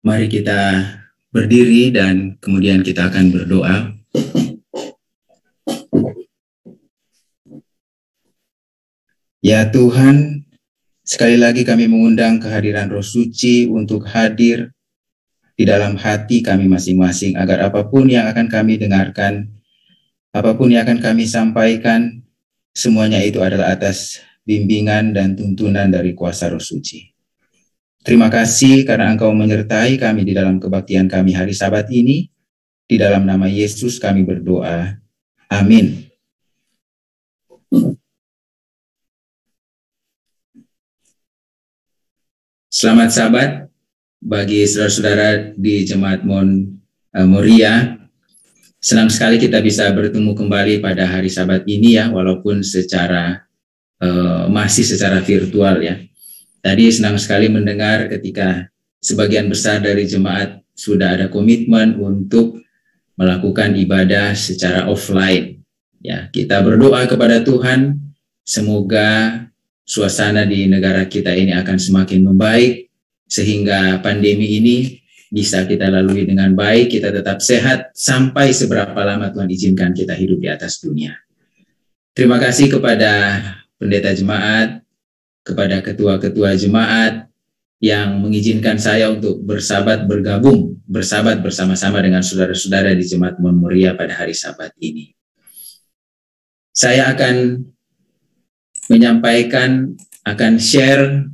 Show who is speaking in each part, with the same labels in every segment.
Speaker 1: Mari kita berdiri dan kemudian kita akan berdoa. Ya Tuhan, sekali lagi kami mengundang kehadiran Roh Suci untuk hadir di dalam hati kami masing-masing, agar apapun yang akan kami dengarkan, apapun yang akan kami sampaikan, semuanya itu adalah atas bimbingan dan tuntunan dari kuasa Roh Suci. Terima kasih karena Engkau menyertai kami di dalam kebaktian kami hari Sabat ini. Di dalam nama Yesus kami berdoa. Amin. Selamat Sabat bagi saudara-saudara di Jemaat Moria. Senang sekali kita bisa bertemu kembali pada hari Sabat ini ya, walaupun masih secara virtual ya. Tadi senang sekali mendengar ketika sebagian besar dari jemaat sudah ada komitmen untuk melakukan ibadah secara offline. Ya, kita berdoa kepada Tuhan, semoga suasana di negara kita ini akan semakin membaik, sehingga pandemi ini bisa kita lalui dengan baik, kita tetap sehat sampai seberapa lama Tuhan izinkan kita hidup di atas dunia. Terima kasih kepada pendeta jemaat, kepada ketua-ketua jemaat yang mengizinkan saya untuk bergabung bersabat bersama-sama dengan saudara-saudara di Jemaat Moria pada hari Sabat ini. Saya akan menyampaikan, akan share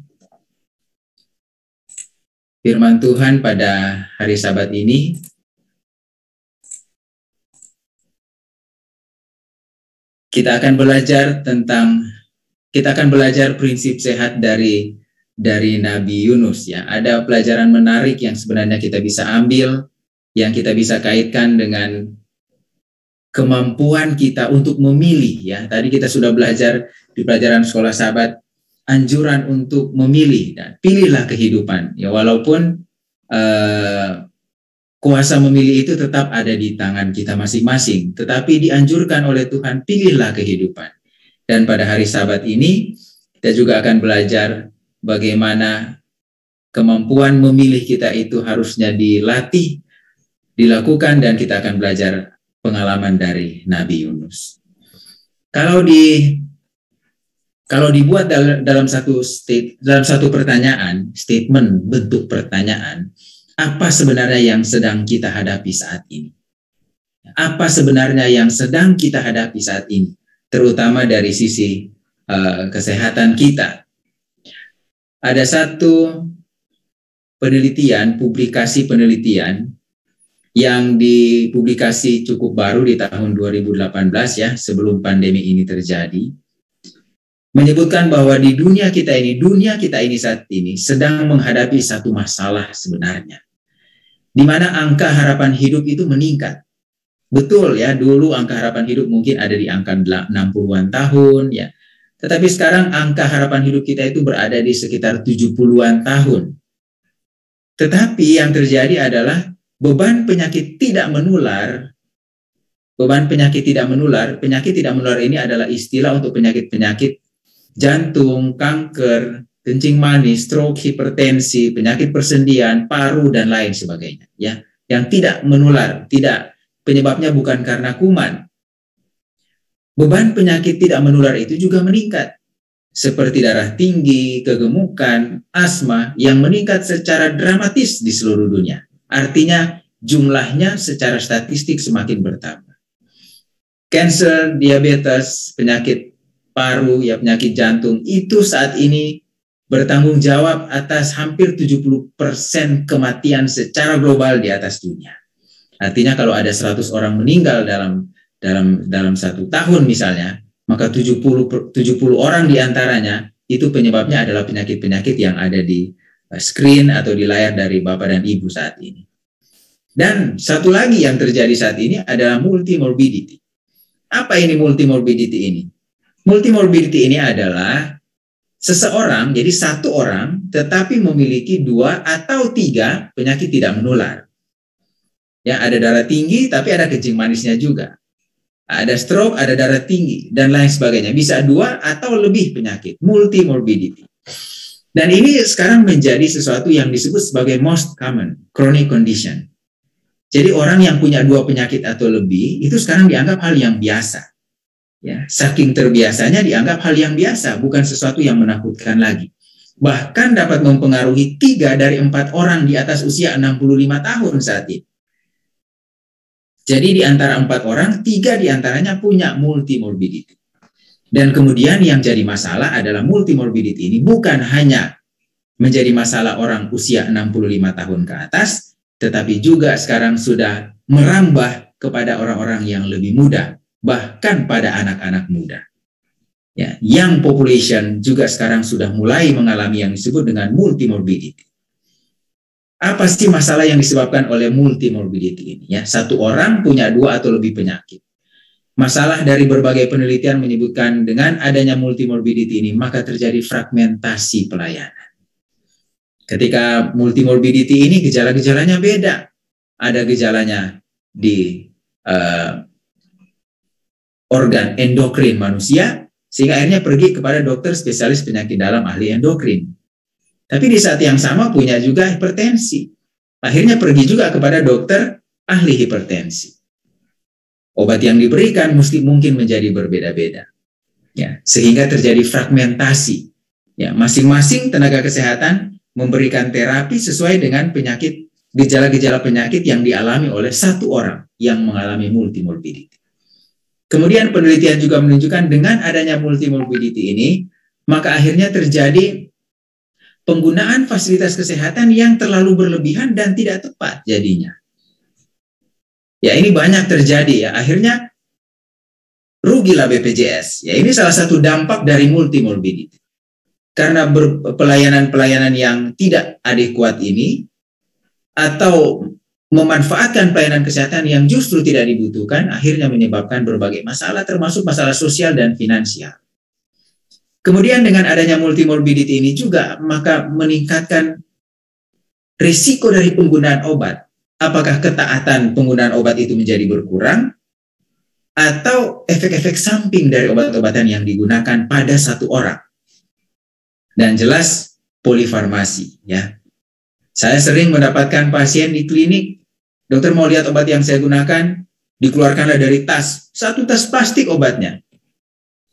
Speaker 1: firman Tuhan pada hari Sabat ini. Kita akan belajar prinsip sehat dari Nabi Yunus ya. Ada pelajaran menarik yang sebenarnya kita bisa ambil, yang kita bisa kaitkan dengan kemampuan kita untuk memilih ya. Tadi kita sudah belajar di pelajaran sekolah Sabat anjuran untuk memilih dan pilihlah kehidupan ya, walaupun kuasa memilih itu tetap ada di tangan kita masing-masing, tetapi dianjurkan oleh Tuhan, pilihlah kehidupan. Dan pada hari Sabat ini kita juga akan belajar bagaimana kemampuan memilih kita itu harusnya dilatih, dilakukan, dan kita akan belajar pengalaman dari Nabi Yunus. Kalau dibuat dalam satu pertanyaan, statement bentuk pertanyaan, apa sebenarnya yang sedang kita hadapi saat ini? Apa sebenarnya yang sedang kita hadapi saat ini? Terutama dari sisi kesehatan kita. Ada satu publikasi penelitian yang dipublikasi cukup baru di tahun 2018 ya, sebelum pandemi ini terjadi, menyebutkan bahwa di dunia kita ini saat ini sedang menghadapi satu masalah sebenarnya, di mana angka harapan hidup itu meningkat. Betul ya, dulu angka harapan hidup mungkin ada di angka 60-an tahun ya. Tetapi sekarang angka harapan hidup kita itu berada di sekitar 70-an tahun. Tetapi yang terjadi adalah beban penyakit tidak menular. Penyakit tidak menular ini adalah istilah untuk penyakit-penyakit jantung, kanker, kencing manis, stroke, hipertensi, penyakit persendian, paru, dan lain sebagainya ya. Yang tidak menular, penyebabnya bukan karena kuman. Beban penyakit tidak menular itu juga meningkat, seperti darah tinggi, kegemukan, asma yang meningkat secara dramatis di seluruh dunia. Artinya jumlahnya secara statistik semakin bertambah. Kanker, diabetes, penyakit paru, ya penyakit jantung itu saat ini bertanggung jawab atas hampir 70% kematian secara global di atas dunia. Artinya kalau ada 100 orang meninggal dalam satu tahun misalnya, maka 70 orang diantaranya itu penyebabnya adalah penyakit-penyakit yang ada di screen atau di layar dari Bapak dan Ibu saat ini. Dan satu lagi yang terjadi saat ini adalah multimorbidity. Apa ini multimorbidity ini? Multimorbidity ini adalah seseorang, jadi satu orang, tetapi memiliki 2 atau 3 penyakit tidak menular. Ya, ada darah tinggi, tapi ada kencing manisnya juga. Ada stroke, ada darah tinggi, dan lain sebagainya. Bisa 2 atau lebih penyakit, multimorbidity. Dan ini sekarang menjadi sesuatu yang disebut sebagai most common chronic condition. Jadi orang yang punya 2 penyakit atau lebih itu sekarang dianggap hal yang biasa. Ya, saking terbiasanya dianggap hal yang biasa, bukan sesuatu yang menakutkan lagi. Bahkan dapat mempengaruhi 3 dari 4 orang di atas usia 65 tahun saat ini. Jadi di antara 4 orang, 3 di antaranya punya multimorbidity. Dan kemudian yang jadi masalah adalah multimorbidity ini bukan hanya menjadi masalah orang usia 65 tahun ke atas, tetapi juga sekarang sudah merambah kepada orang-orang yang lebih muda, bahkan pada anak-anak muda. Ya, young population juga sekarang sudah mulai mengalami yang disebut dengan multimorbidity. Apa sih masalah yang disebabkan oleh multimorbidity ini? Ya, satu orang punya 2 atau lebih penyakit. Masalah dari berbagai penelitian menyebutkan dengan adanya multimorbidity ini, maka terjadi fragmentasi pelayanan. Ketika multimorbidity ini gejala-gejalanya beda. Ada gejalanya di organ endokrin manusia, sehingga akhirnya pergi kepada dokter spesialis penyakit dalam ahli endokrin. Tapi di saat yang sama punya juga hipertensi. Akhirnya pergi juga kepada dokter ahli hipertensi. Obat yang diberikan mungkin menjadi berbeda-beda. Ya, sehingga terjadi fragmentasi. Ya, masing-masing tenaga kesehatan memberikan terapi sesuai dengan penyakit, gejala-gejala penyakit yang dialami oleh satu orang yang mengalami multimorbidity. Kemudian penelitian juga menunjukkan dengan adanya multimorbidity ini, maka akhirnya terjadi penggunaan fasilitas kesehatan yang terlalu berlebihan dan tidak tepat jadinya. Ya, ini banyak terjadi ya. Akhirnya rugilah BPJS. Ya, ini salah satu dampak dari multimorbidity. Karena pelayanan-pelayanan yang tidak adekuat ini, atau memanfaatkan pelayanan kesehatan yang justru tidak dibutuhkan, akhirnya menyebabkan berbagai masalah, termasuk masalah sosial dan finansial. Kemudian dengan adanya multimorbidity ini juga, maka meningkatkan risiko dari penggunaan obat. Apakah ketaatan penggunaan obat itu menjadi berkurang, atau efek-efek samping dari obat-obatan yang digunakan pada satu orang. Dan jelas polifarmasi. Ya, saya sering mendapatkan pasien di klinik, dokter mau lihat obat yang saya gunakan, dikeluarkanlah dari tas, 1 tas plastik obatnya.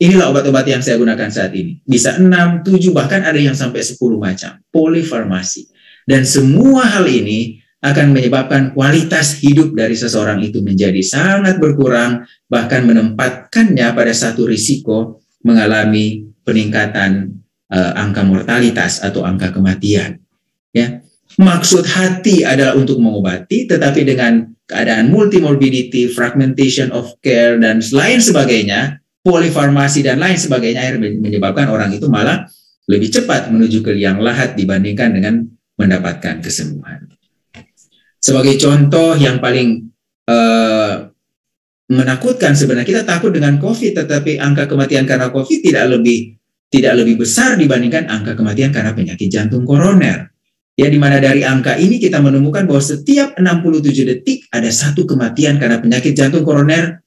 Speaker 1: Inilah obat-obat yang saya gunakan saat ini. Bisa 6, 7, bahkan ada yang sampai 10 macam. Polifarmasi. Dan semua hal ini akan menyebabkan kualitas hidup dari seseorang itu menjadi sangat berkurang, bahkan menempatkannya pada satu risiko mengalami peningkatan angka mortalitas atau angka kematian. Ya, maksud hati adalah untuk mengobati, tetapi dengan keadaan multimorbidity, fragmentation of care, dan lain sebagainya, polifarmasi dan lain sebagainya, menyebabkan orang itu malah lebih cepat menuju ke liang lahat dibandingkan dengan mendapatkan kesembuhan. Sebagai contoh yang paling menakutkan, sebenarnya kita takut dengan COVID, tetapi angka kematian karena COVID tidak lebih besar dibandingkan angka kematian karena penyakit jantung koroner. Ya, di mana dari angka ini kita menemukan bahwa setiap 67 detik ada 1 kematian karena penyakit jantung koroner.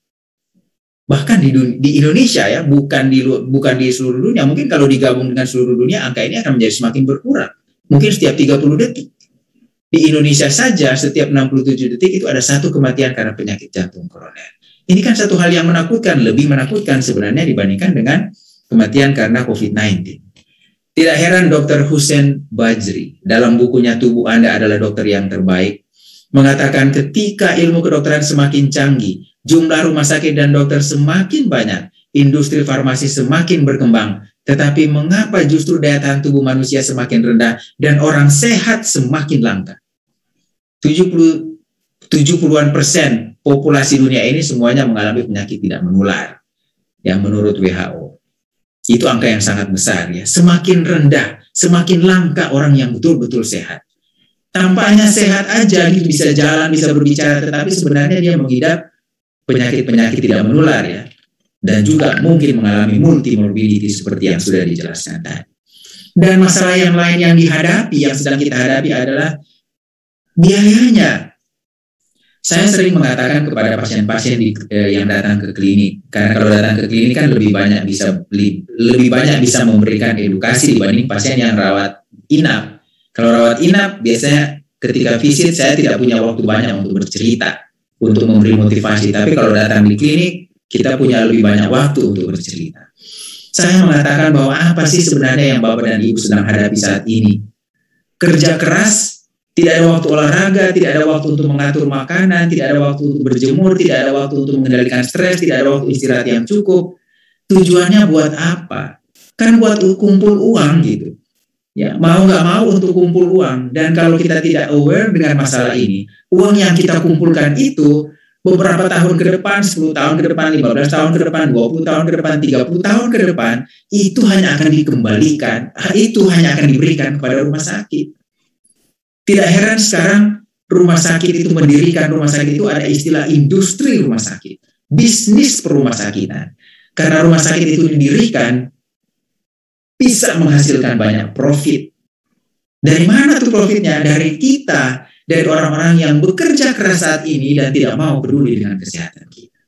Speaker 1: Bahkan di Indonesia ya, bukan di seluruh dunia. Mungkin kalau digabung dengan seluruh dunia, angka ini akan menjadi semakin berkurang. Mungkin setiap 30 detik. Di Indonesia saja setiap 67 detik itu ada 1 kematian karena penyakit jantung koroner. Ini kan satu hal yang menakutkan, lebih menakutkan sebenarnya dibandingkan dengan kematian karena COVID-19. Tidak heran Dr. Hussein Bajri dalam bukunya Tubuh Anda Adalah Dokter Yang Terbaik mengatakan ketika ilmu kedokteran semakin canggih, jumlah rumah sakit dan dokter semakin banyak, industri farmasi semakin berkembang, tetapi mengapa justru daya tahan tubuh manusia semakin rendah dan orang sehat semakin langka? 70-an% populasi dunia ini semuanya mengalami penyakit tidak menular. Yang menurut WHO. Itu angka yang sangat besar ya. Semakin rendah, semakin langka orang yang betul-betul sehat. Tampaknya sehat aja gitu, bisa jalan, bisa berbicara, tetapi sebenarnya dia mengidap penyakit-penyakit tidak menular ya. Dan juga mungkin mengalami multimorbidity seperti yang sudah dijelaskan tadi. Dan masalah yang lain yang dihadapi, yang sedang kita hadapi adalah biayanya. Saya sering mengatakan kepada pasien-pasien yang datang ke klinik, karena kalau datang ke klinik kan lebih banyak bisa memberikan edukasi dibanding pasien yang rawat inap. Kalau rawat inap, biasanya ketika visit saya tidak punya waktu banyak untuk bercerita, untuk memberi motivasi. Tapi kalau datang di klinik, kita punya lebih banyak waktu untuk bercerita. Saya mengatakan bahwa apa sih sebenarnya yang Bapak dan Ibu sedang hadapi saat ini? Kerja keras, tidak ada waktu olahraga, tidak ada waktu untuk mengatur makanan, tidak ada waktu untuk berjemur, tidak ada waktu untuk mengendalikan stres, tidak ada waktu istirahat yang cukup. Tujuannya buat apa? Kan buat kumpul uang gitu. Ya, mau nggak mau untuk kumpul uang. Dan kalau kita tidak aware dengan masalah ini, uang yang kita kumpulkan itu beberapa tahun ke depan, 10 tahun ke depan, 15 tahun ke depan, 20 tahun ke depan, 30 tahun ke depan, itu hanya akan dikembalikan, itu hanya akan diberikan kepada rumah sakit. Tidak heran sekarang rumah sakit itu mendirikan rumah sakit itu ada istilah industri rumah sakit, bisnis perumah sakitan. Karena rumah sakit itu didirikan bisa menghasilkan banyak profit. Dari mana tuh profitnya? Dari kita, dari orang-orang yang bekerja keras saat ini dan tidak mau peduli dengan kesehatan kita.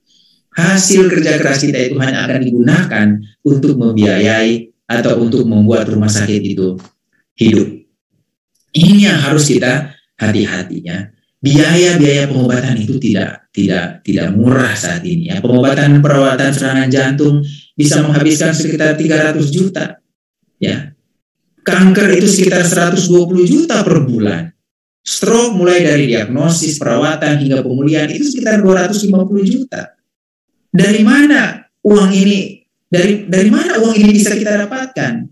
Speaker 1: Hasil kerja keras kita itu hanya akan digunakan untuk membiayai atau untuk membuat rumah sakit itu hidup. Ini yang harus kita hati-hatinya. Biaya-biaya pengobatan itu tidak murah saat ini. Ya. Pengobatan perawatan serangan jantung bisa menghabiskan sekitar 300 juta. Ya. Kanker itu sekitar 120 juta per bulan. Stroke mulai dari diagnosis, perawatan hingga pemulihan itu sekitar 250 juta. Dari mana uang ini? Dari mana uang ini bisa kita dapatkan?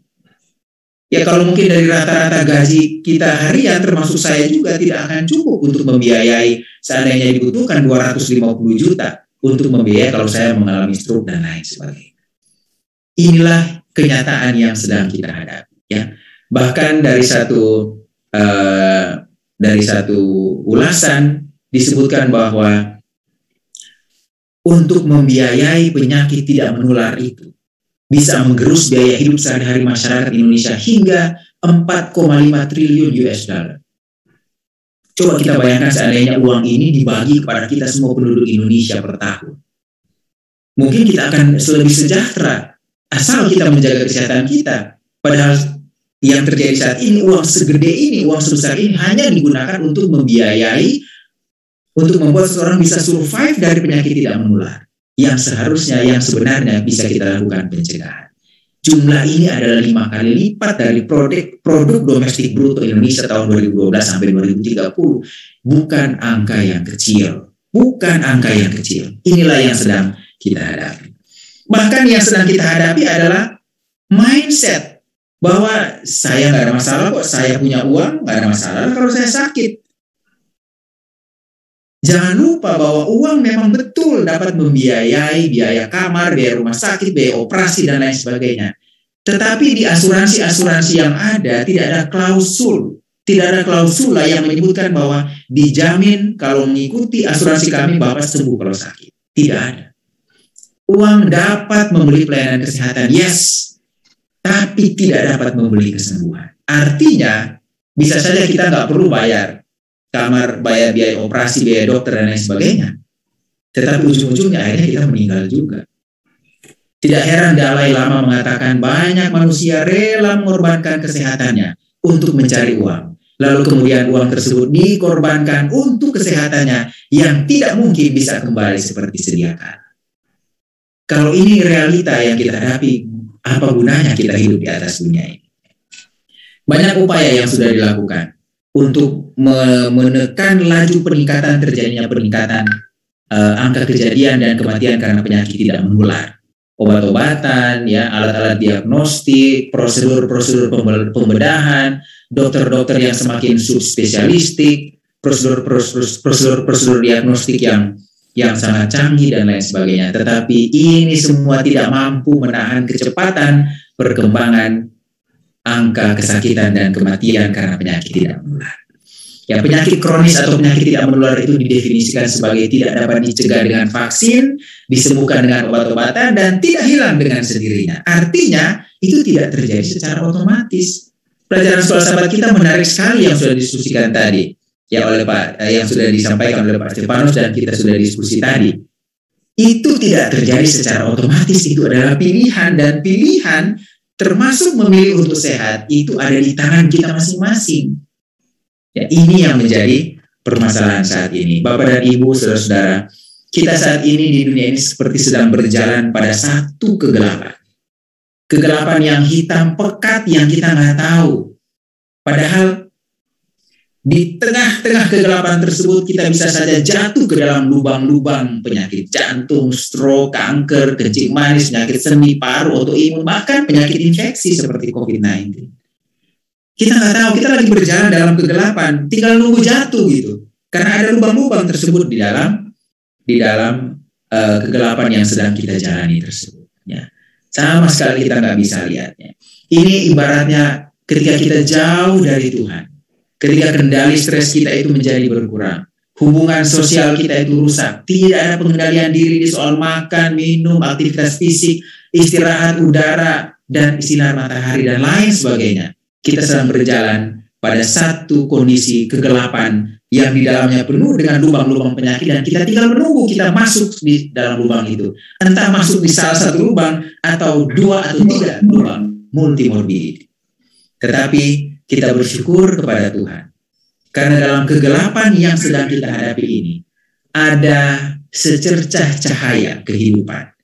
Speaker 1: Ya kalau mungkin dari rata-rata gaji kita harian, termasuk saya juga, tidak akan cukup untuk membiayai, seandainya dibutuhkan 250 juta untuk membiayai kalau saya mengalami stroke dan lain sebagainya. Inilah kenyataan yang sedang kita hadapi. Ya. Bahkan dari satu ulasan disebutkan bahwa untuk membiayai penyakit tidak menular itu bisa menggerus biaya hidup sehari-hari masyarakat Indonesia hingga 4,5 triliun US dollar. Coba kita bayangkan seandainya uang ini dibagi kepada kita semua penduduk Indonesia per tahun. Mungkin kita akan lebih sejahtera asal kita menjaga kesehatan kita. Padahal yang terjadi saat ini, uang segede ini, uang sebesar ini hanya digunakan untuk membiayai, untuk membuat seseorang bisa survive dari penyakit tidak menular. Yang seharusnya, yang sebenarnya bisa kita lakukan pencegahan. Jumlah ini adalah 5 kali lipat dari produk domestik bruto Indonesia tahun 2012 sampai 2030. Bukan angka yang kecil. Bukan angka yang kecil. Inilah yang sedang kita hadapi. Bahkan yang sedang kita hadapi adalah mindset. Bahwa saya nggak ada masalah kok, saya punya uang, nggak ada masalah kalau saya sakit. Jangan lupa bahwa uang memang betul dapat membiayai biaya kamar, biaya rumah sakit, biaya operasi, dan lain sebagainya. Tetapi di asuransi-asuransi yang ada tidak ada klausul. Tidak ada klausula yang menyebutkan bahwa dijamin kalau mengikuti asuransi kami Bapak sembuh kalau sakit. Tidak ada. Uang dapat membeli pelayanan kesehatan, yes. Tapi tidak dapat membeli kesembuhan. Artinya, bisa saja kita nggak perlu bayar kamar, bayar biaya operasi, biaya dokter, dan lain sebagainya. Tetapi ujung-ujungnya akhirnya kita meninggal juga. Tidak heran Dalai Lama mengatakan banyak manusia rela mengorbankan kesehatannya untuk mencari uang. Lalu kemudian uang tersebut dikorbankan untuk kesehatannya yang tidak mungkin bisa kembali seperti sedia kala. Kalau ini realita yang kita hadapi, apa gunanya kita hidup di atas dunia ini? Banyak upaya yang sudah dilakukan untuk menekan laju terjadinya peningkatan angka kejadian dan kematian karena penyakit tidak menular. Obat-obatan, ya, alat-alat diagnostik, prosedur-prosedur pembedahan, dokter-dokter yang semakin subspesialistik, prosedur diagnostik yang sangat canggih dan lain sebagainya. Tetapi ini semua tidak mampu menahan kecepatan perkembangan angka kesakitan dan kematian karena penyakit tidak menular. Ya, penyakit kronis atau penyakit tidak menular itu didefinisikan sebagai tidak dapat dicegah dengan vaksin, disembuhkan dengan obat-obatan, dan tidak hilang dengan sendirinya. Artinya, itu tidak terjadi secara otomatis. Pelajaran sekolah sahabat kita menarik sekali yang sudah didiskusikan tadi, ya oleh yang sudah disampaikan oleh Pak Stefanus dan kita sudah diskusi tadi. Itu tidak terjadi secara otomatis, itu adalah pilihan, dan pilihan termasuk memilih untuk sehat, itu ada di tangan kita masing-masing. Ya, ini yang menjadi permasalahan saat ini. Bapak dan Ibu, saudara-saudara, kita saat ini di dunia ini seperti sedang berjalan pada satu kegelapan. Kegelapan yang hitam pekat yang kita nggak tahu. Padahal di tengah-tengah kegelapan tersebut kita bisa saja jatuh ke dalam lubang-lubang penyakit jantung, stroke, kanker, kencing manis, penyakit sendi, paru, autoimun, bahkan penyakit infeksi seperti COVID-19. Kita nggak tahu, kita lagi berjalan dalam kegelapan, tinggal nunggu jatuh gitu. Karena ada lubang-lubang tersebut di dalam kegelapan yang sedang kita jalani tersebut. Ya. Sama sekali kita nggak bisa lihatnya. Ini ibaratnya ketika kita jauh dari Tuhan. Ketika kendali stres kita itu menjadi berkurang. Hubungan sosial kita itu rusak. Tidak ada pengendalian diri di soal makan, minum, aktivitas fisik, istirahat, udara, dan sinar matahari, dan lain sebagainya. Kita sedang berjalan pada satu kondisi kegelapan yang di dalamnya penuh dengan lubang-lubang penyakit, dan kita tinggal menunggu kita masuk di dalam lubang itu. Entah masuk di salah satu lubang atau dua atau tiga lubang multimorbidity. Tetapi kita bersyukur kepada Tuhan. Karena dalam kegelapan yang sedang kita hadapi ini, ada secercah cahaya kehidupan.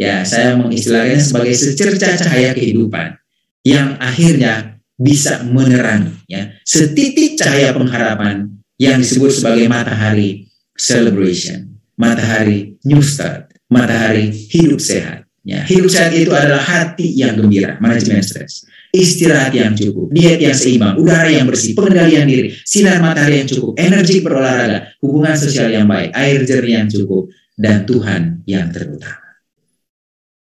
Speaker 1: Ya, saya mengistilahkannya sebagai secercah cahaya kehidupan yang akhirnya bisa menerangi, ya, setitik cahaya pengharapan yang disebut sebagai matahari celebration, matahari new start, matahari hidup sehat. Ya, hidup sehat itu adalah hati yang gembira, manajemen stres, istirahat yang cukup, diet yang seimbang, udara yang bersih, pengendalian diri, sinar matahari yang cukup, energi berolahraga, hubungan sosial yang baik, air jernih yang cukup, dan Tuhan yang terutama.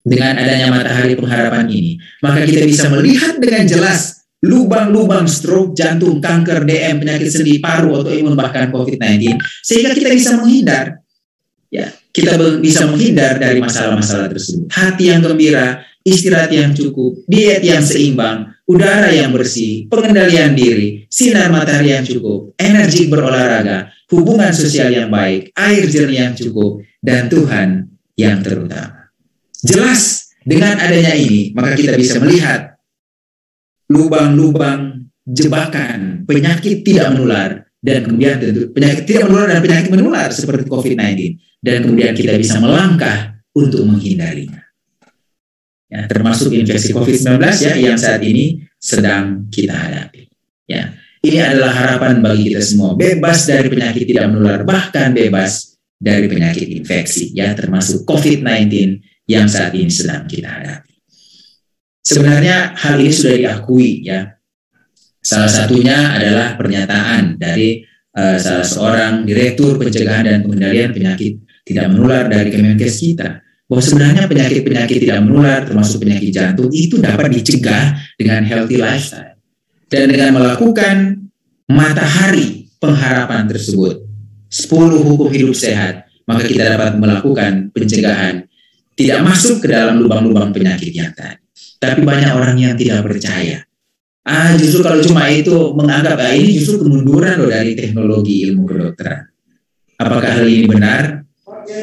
Speaker 1: Dengan adanya matahari pengharapan ini, maka kita bisa melihat dengan jelas lubang-lubang stroke, jantung, kanker, DM, penyakit sendi, paru, autoimun, bahkan COVID-19, sehingga kita bisa menghindar. Ya, kita bisa menghindar dari masalah-masalah tersebut. Hati yang gembira, istirahat yang cukup, diet yang seimbang, udara yang bersih, pengendalian diri, sinar matahari yang cukup, energi berolahraga, hubungan sosial yang baik, air jernih yang cukup, dan Tuhan yang terutama. Jelas, dengan adanya ini, maka kita bisa melihat lubang-lubang jebakan penyakit tidak menular, dan kemudian tentu penyakit tidak menular dan penyakit menular seperti COVID-19, dan kemudian kita bisa melangkah untuk menghindarinya. Ya, termasuk infeksi COVID-19 ya yang saat ini sedang kita hadapi. Ya, ini adalah harapan bagi kita semua, bebas dari penyakit tidak menular, bahkan bebas dari penyakit infeksi, ya, termasuk COVID-19 yang saat ini sedang kita hadapi. Sebenarnya hal ini sudah diakui, ya. Salah satunya adalah pernyataan dari salah seorang direktur pencegahan dan pengendalian penyakit tidak menular dari Kemenkes kita, bahwa sebenarnya penyakit-penyakit tidak menular termasuk penyakit jantung itu dapat dicegah dengan healthy lifestyle. Dan dengan melakukan matahari pengharapan tersebut, 10 hukum hidup sehat, maka kita dapat melakukan pencegahan tidak masuk ke dalam lubang-lubang penyakit yang tadi. Tapi banyak orang yang tidak percaya. Justru kalau cuma itu menganggap ini justru kemunduran loh dari teknologi ilmu kedokteran. Apakah hal ini benar?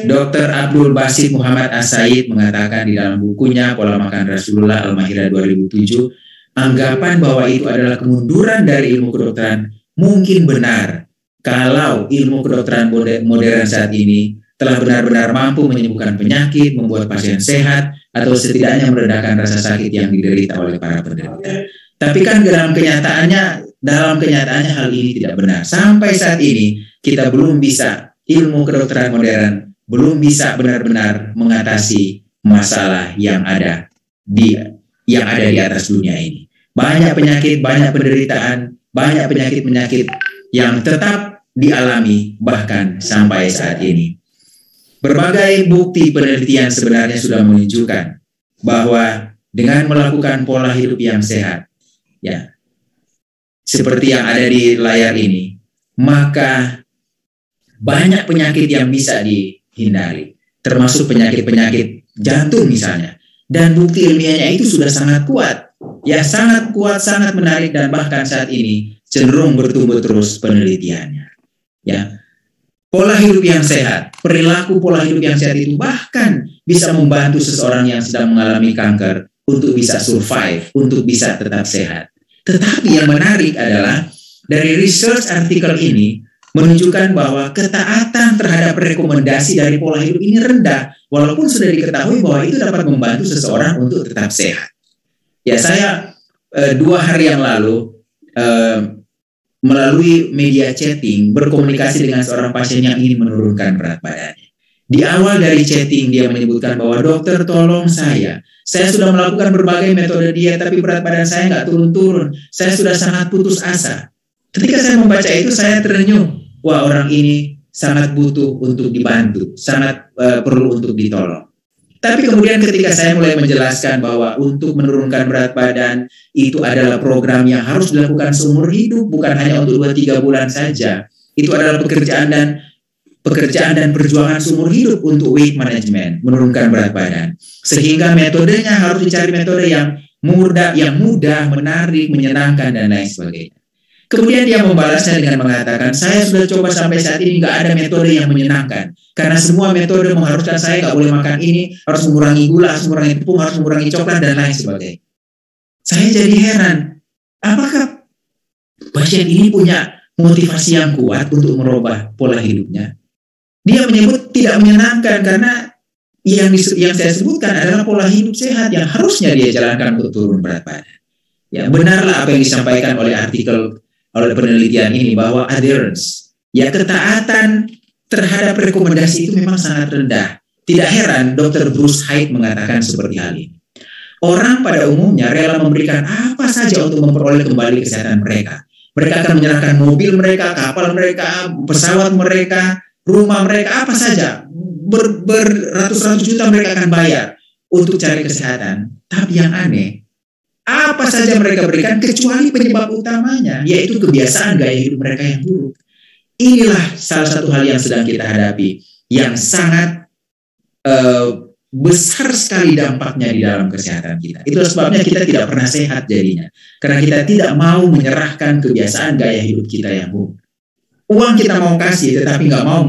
Speaker 1: Dr. Abdul Basit Muhammad As-Said mengatakan di dalam bukunya Pola Makan Rasulullah Al-Mahirah 2007, anggapan bahwa itu adalah kemunduran dari ilmu kedokteran mungkin benar kalau ilmu kedokteran modern saat ini telah benar-benar mampu menyembuhkan penyakit, membuat pasien sehat, atau setidaknya meredakan rasa sakit yang diderita oleh para penderita. Tapi kan dalam kenyataannya hal ini tidak benar. Sampai saat ini kita belum bisa, ilmu kedokteran modern belum bisa benar-benar mengatasi masalah yang ada di atas dunia ini. Banyak penyakit, banyak penderitaan, banyak penyakit-penyakit yang tetap dialami bahkan sampai saat ini. Berbagai bukti penelitian sebenarnya sudah menunjukkan bahwa dengan melakukan pola hidup yang sehat, ya, seperti yang ada di layar ini, maka banyak penyakit yang bisa dihindari, termasuk penyakit-penyakit jantung misalnya. Dan bukti ilmiahnya itu sudah sangat kuat, ya, sangat kuat, sangat menarik, dan bahkan saat ini cenderung bertumbuh terus penelitiannya. Ya. Pola hidup yang sehat, perilaku pola hidup yang sehat itu bahkan bisa membantu seseorang yang sedang mengalami kanker untuk bisa survive, untuk bisa tetap sehat. Tetapi yang menarik adalah dari research artikel ini menunjukkan bahwa ketaatan terhadap rekomendasi dari pola hidup ini rendah, walaupun sudah diketahui bahwa itu dapat membantu seseorang untuk tetap sehat. Ya, saya 2 hari yang lalu melalui media chatting berkomunikasi dengan seorang pasien yang ingin menurunkan berat badannya. Di awal dari chatting dia menyebutkan bahwa dokter tolong saya sudah melakukan berbagai metode diet tapi berat badan saya nggak turun-turun. Saya sudah sangat putus asa. Ketika saya membaca itu saya terenyuh. Wah, orang ini sangat butuh untuk dibantu, sangat perlu untuk ditolong. Tapi kemudian ketika saya mulai menjelaskan bahwa untuk menurunkan berat badan itu adalah program yang harus dilakukan seumur hidup, bukan hanya untuk 2-3 bulan saja. Itu adalah pekerjaan dan perjuangan seumur hidup untuk weight management, menurunkan berat badan. Sehingga metodenya harus dicari metode yang mudah, menarik, menyenangkan, dan lain sebagainya. Kemudian dia membalasnya dengan mengatakan, saya sudah coba sampai saat ini nggak ada metode yang menyenangkan. Karena semua metode mengharuskan saya nggak boleh makan ini, harus mengurangi gula, harus mengurangi tepung, harus mengurangi coklat, dan lain sebagainya. Saya jadi heran, apakah pasien ini punya motivasi yang kuat untuk merubah pola hidupnya? Dia menyebut tidak menyenangkan karena yang saya sebutkan adalah pola hidup sehat yang harusnya dia jalankan untuk turun berat badan. Ya, benarlah apa yang disampaikan oleh penelitian ini bahwa adherence, ya ketaatan terhadap rekomendasi itu memang sangat rendah. Tidak heran Dr. Bruce Hyde mengatakan seperti hal ini. Orang pada umumnya rela memberikan apa saja untuk memperoleh kembali kesehatan mereka. Mereka akan menyerahkan mobil mereka, kapal mereka, pesawat mereka, rumah mereka, apa saja. Beratus-ratus juta mereka akan bayar untuk cari kesehatan. Tapi yang aneh, apa saja mereka berikan kecuali penyebab utamanya, yaitu kebiasaan gaya hidup mereka yang buruk. Inilah salah satu hal yang sedang kita hadapi, yang sangat besar sekali dampaknya di dalam kesehatan kita. Itulah sebabnya kita tidak pernah sehat jadinya, karena kita tidak mau menyerahkan kebiasaan gaya hidup kita yang buruk. Uang kita mau kasih, tetapi nggak mau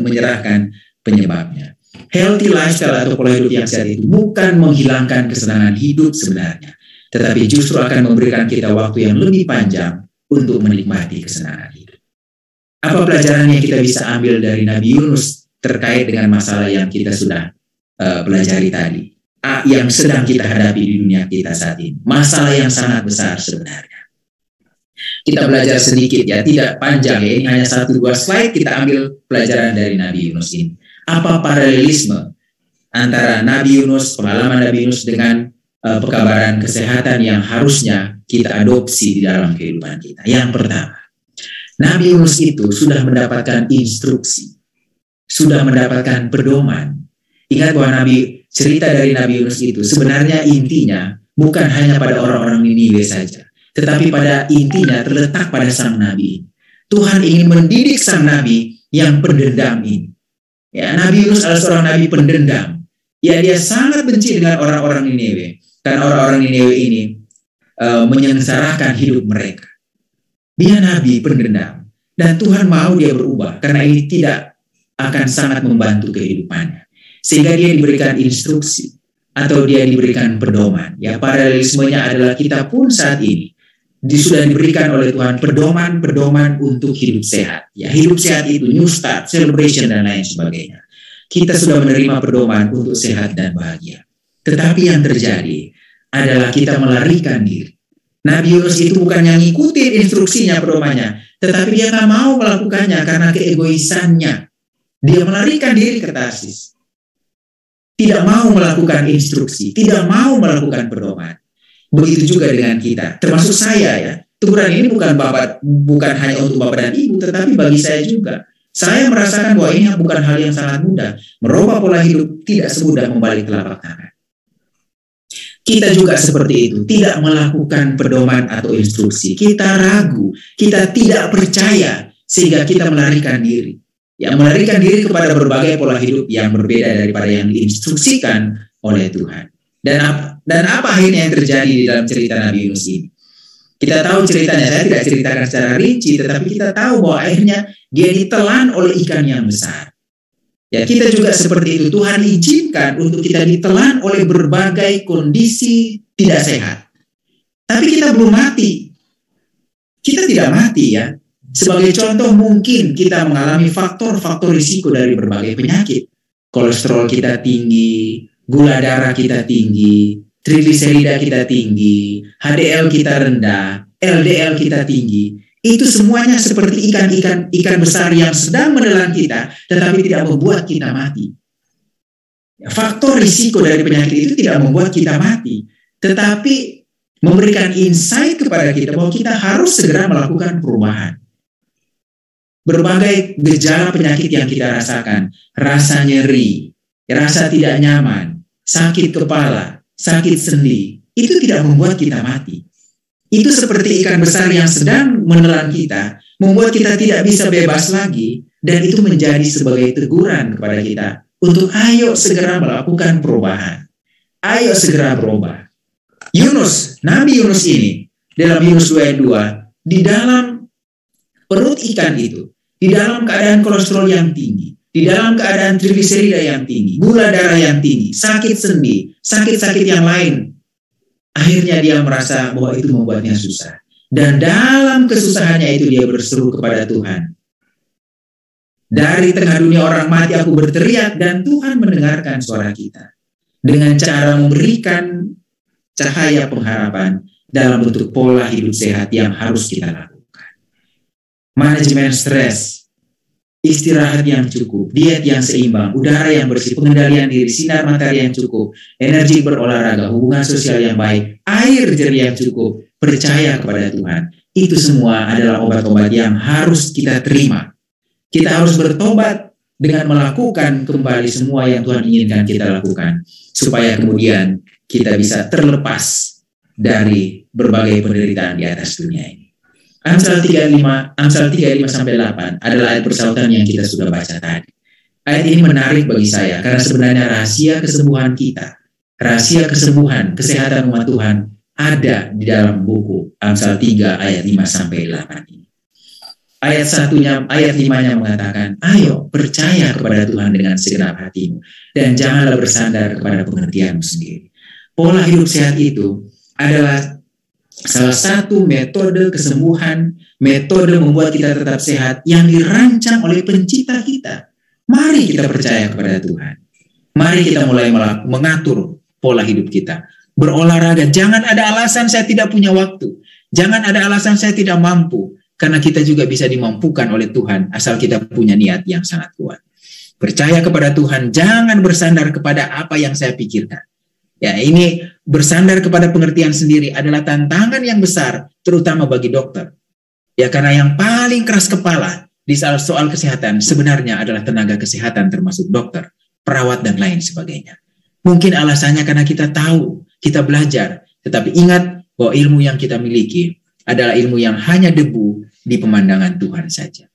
Speaker 1: menyerahkan penyebabnya. Healthy lifestyle atau pola hidup yang sehat itu bukan menghilangkan kesenangan hidup sebenarnya, tetapi justru akan memberikan kita waktu yang lebih panjang untuk menikmati kesenangan hidup. Apa pelajaran yang kita bisa ambil dari Nabi Yunus terkait dengan masalah yang kita sudah pelajari tadi, yang sedang kita hadapi di dunia kita saat ini? Masalah yang sangat besar sebenarnya. Kita belajar sedikit ya, tidak panjang ya, ini hanya 1-2 slide, kita ambil pelajaran dari Nabi Yunus ini. Apa paralelisme antara Nabi Yunus, pengalaman Nabi Yunus dengan pekabaran kesehatan yang harusnya kita adopsi di dalam kehidupan kita? Yang pertama, Nabi Yunus itu sudah mendapatkan instruksi, sudah mendapatkan pedoman. Ingat bahwa cerita dari Nabi Yunus itu sebenarnya intinya bukan hanya pada orang-orang Niniwe saja, tetapi pada intinya terletak pada sang Nabi. Tuhan ingin mendidik sang Nabi yang pendendam ini. Ya, Nabi Yunus adalah seorang Nabi pendendam. Ya, dia sangat benci dengan orang-orang Niniwe. Dan orang-orang Niniwe ini menyengsarakan hidup mereka. Dia Nabi pendendam. Dan Tuhan mau dia berubah, karena ini tidak akan sangat membantu kehidupannya. Sehingga dia diberikan instruksi, atau dia diberikan pedoman. Ya, paralelismenya adalah kita pun saat ini sudah diberikan oleh Tuhan pedoman-pedoman untuk hidup sehat. Ya, hidup sehat itu new start, celebration, dan lain sebagainya. Kita sudah menerima pedoman untuk sehat dan bahagia. Tetapi yang terjadi adalah kita melarikan diri. Nabi Yunus itu bukan yang ngikutin instruksinya, pedomannya, tetapi dia nggak mau melakukannya karena keegoisannya. Dia melarikan diri ke Tarsis. Tidak mau melakukan instruksi, tidak mau melakukan pedoman. Begitu juga dengan kita, termasuk saya ya. Teguran ini bukan hanya untuk Bapak dan Ibu, tetapi bagi saya juga. Saya merasakan bahwa ini bukan hal yang sangat mudah. Merubah pola hidup tidak semudah membalik telapak tangan. Kita juga seperti itu, tidak melakukan pedoman atau instruksi. Kita ragu, kita tidak percaya, sehingga kita melarikan diri. Ya, melarikan diri kepada berbagai pola hidup yang berbeda daripada yang diinstruksikan oleh Tuhan. Dan apa akhirnya yang terjadi di dalam cerita Nabi Yunus ini? Kita tahu ceritanya, saya tidak ceritakan secara rinci, tetapi kita tahu bahwa akhirnya dia ditelan oleh ikan yang besar. Ya, kita juga seperti itu. Tuhan izinkan untuk kita ditelan oleh berbagai kondisi tidak sehat. Tapi kita belum mati. Kita tidak mati ya. Sebagai contoh, mungkin kita mengalami faktor-faktor risiko dari berbagai penyakit. Kolesterol kita tinggi, gula darah kita tinggi, trigliserida kita tinggi, HDL kita rendah, LDL kita tinggi. Itu semuanya seperti ikan besar yang sedang menelan kita, tetapi tidak membuat kita mati. Faktor risiko dari penyakit itu tidak membuat kita mati, tetapi memberikan insight kepada kita bahwa kita harus segera melakukan perubahan. Berbagai gejala penyakit yang kita rasakan, rasa nyeri, rasa tidak nyaman, sakit kepala, sakit sendi, itu tidak membuat kita mati. Itu seperti ikan besar yang sedang menelan kita, membuat kita tidak bisa bebas lagi, dan itu menjadi sebagai teguran kepada kita untuk ayo segera melakukan perubahan. Ayo segera berubah. Yunus, Nabi Yunus ini, dalam Yunus 2:2, di dalam perut ikan itu, di dalam keadaan kolesterol yang tinggi, di dalam keadaan trigliserida yang tinggi, gula darah yang tinggi, sakit sendi, sakit-sakit yang lain, akhirnya dia merasa bahwa itu membuatnya susah. Dan dalam kesusahannya itu dia berseru kepada Tuhan. Dari tengah dunia orang mati aku berteriak, dan Tuhan mendengarkan suara kita. Dengan cara memberikan cahaya pengharapan dalam bentuk pola hidup sehat yang harus kita lakukan. Manajemen stres, istirahat yang cukup, diet yang seimbang, udara yang bersih, pengendalian diri, sinar matahari yang cukup, energi berolahraga, hubungan sosial yang baik, air jernih yang cukup, percaya kepada Tuhan. Itu semua adalah obat-obat yang harus kita terima. Kita harus bertobat dengan melakukan kembali semua yang Tuhan inginkan kita lakukan, supaya kemudian kita bisa terlepas dari berbagai penderitaan di atas dunia ini. Amsal 35-8 adalah ayat persautan yang kita sudah baca tadi. Ayat ini menarik bagi saya karena sebenarnya rahasia kesembuhan kita, rahasia kesembuhan, kesehatan umat Tuhan ada di dalam buku Amsal 3 ayat 5-8 ini. Ayat 5-nya mengatakan, ayo percaya kepada Tuhan dengan segenap hatimu dan janganlah bersandar kepada pengertianmu sendiri. Pola hidup sehat itu adalah salah satu metode kesembuhan, metode membuat kita tetap sehat yang dirancang oleh pencipta kita. Mari kita percaya kepada Tuhan. Mari kita mulai mengatur pola hidup kita. Berolahraga, jangan ada alasan saya tidak punya waktu. Jangan ada alasan saya tidak mampu. Karena kita juga bisa dimampukan oleh Tuhan asal kita punya niat yang sangat kuat. Percaya kepada Tuhan, jangan bersandar kepada apa yang saya pikirkan. Ya, ini bersandar kepada pengertian sendiri adalah tantangan yang besar, terutama bagi dokter. Ya, karena yang paling keras kepala di soal kesehatan sebenarnya adalah tenaga kesehatan termasuk dokter, perawat, dan lain sebagainya. Mungkin alasannya karena kita tahu, kita belajar, tetapi ingat bahwa ilmu yang kita miliki adalah ilmu yang hanya debu di pemandangan Tuhan saja.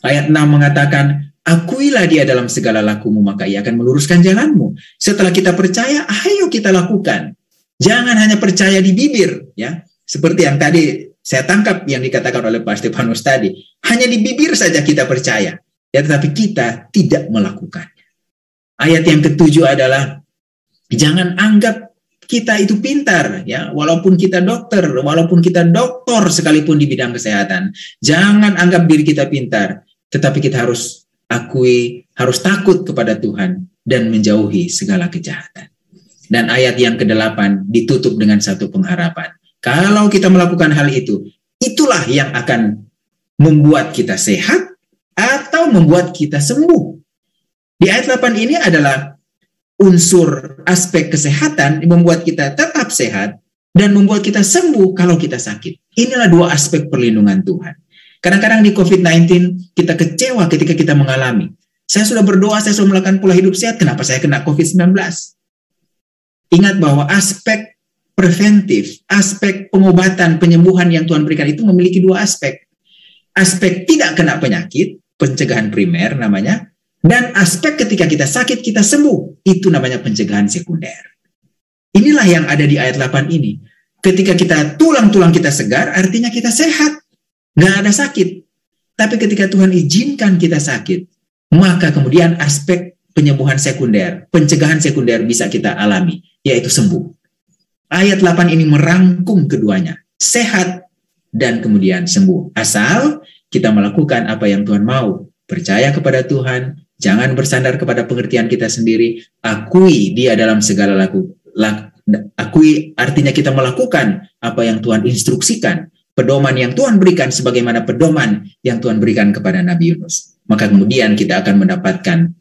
Speaker 1: Ayat 6 mengatakan, akuilah dia dalam segala lakumu, maka ia akan meluruskan jalanmu. Setelah kita percaya, ayo kita lakukan. Jangan hanya percaya di bibir, ya. Seperti yang tadi saya tangkap yang dikatakan oleh Pak Stefanus tadi. Hanya di bibir saja kita percaya, ya, tetapi kita tidak melakukannya. Ayat yang ketujuh adalah, jangan anggap kita itu pintar, ya, walaupun kita dokter sekalipun di bidang kesehatan. Jangan anggap diri kita pintar, tetapi kita harus harus takut kepada Tuhan dan menjauhi segala kejahatan. Dan ayat yang ke-8 ditutup dengan satu pengharapan. Kalau kita melakukan hal itu, itulah yang akan membuat kita sehat atau membuat kita sembuh. Di ayat 8 ini adalah unsur aspek kesehatan yang membuat kita tetap sehat dan membuat kita sembuh kalau kita sakit. Inilah dua aspek perlindungan Tuhan. Kadang-kadang di COVID-19 kita kecewa ketika kita mengalami. Saya sudah berdoa, saya sudah melakukan pola hidup sehat, kenapa saya kena COVID-19? Ingat bahwa aspek preventif, aspek pengobatan, penyembuhan yang Tuhan berikan itu memiliki dua aspek. Aspek tidak kena penyakit, pencegahan primer namanya, dan aspek ketika kita sakit, kita sembuh. Itu namanya pencegahan sekunder. Inilah yang ada di ayat 8 ini. Ketika kita tulang-tulang kita segar, artinya kita sehat. Nggak ada sakit. Tapi ketika Tuhan izinkan kita sakit, maka kemudian aspek penyembuhan sekunder, pencegahan sekunder bisa kita alami, yaitu sembuh. Ayat 8 ini merangkum keduanya, sehat dan kemudian sembuh. Asal kita melakukan apa yang Tuhan mau, percaya kepada Tuhan, jangan bersandar kepada pengertian kita sendiri, akui Dia dalam segala akui artinya kita melakukan apa yang Tuhan instruksikan, pedoman yang Tuhan berikan sebagaimana pedoman yang Tuhan berikan kepada Nabi Yunus. Maka kemudian kita akan mendapatkan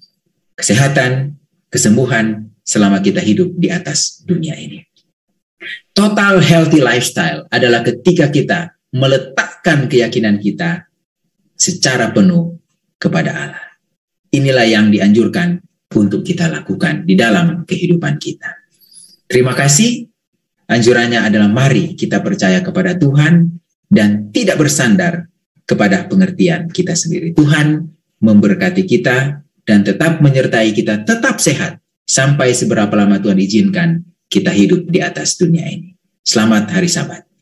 Speaker 1: kesehatan, kesembuhan selama kita hidup di atas dunia ini. Total healthy lifestyle adalah ketika kita meletakkan keyakinan kita secara penuh kepada Allah. Inilah yang dianjurkan untuk kita lakukan di dalam kehidupan kita. Terima kasih. Anjurannya adalah mari kita percaya kepada Tuhan dan tidak bersandar kepada pengertian kita sendiri. Tuhan memberkati kita dan tetap menyertai kita, tetap sehat sampai seberapa lama Tuhan izinkan kita hidup di atas dunia ini. Selamat hari Sabat.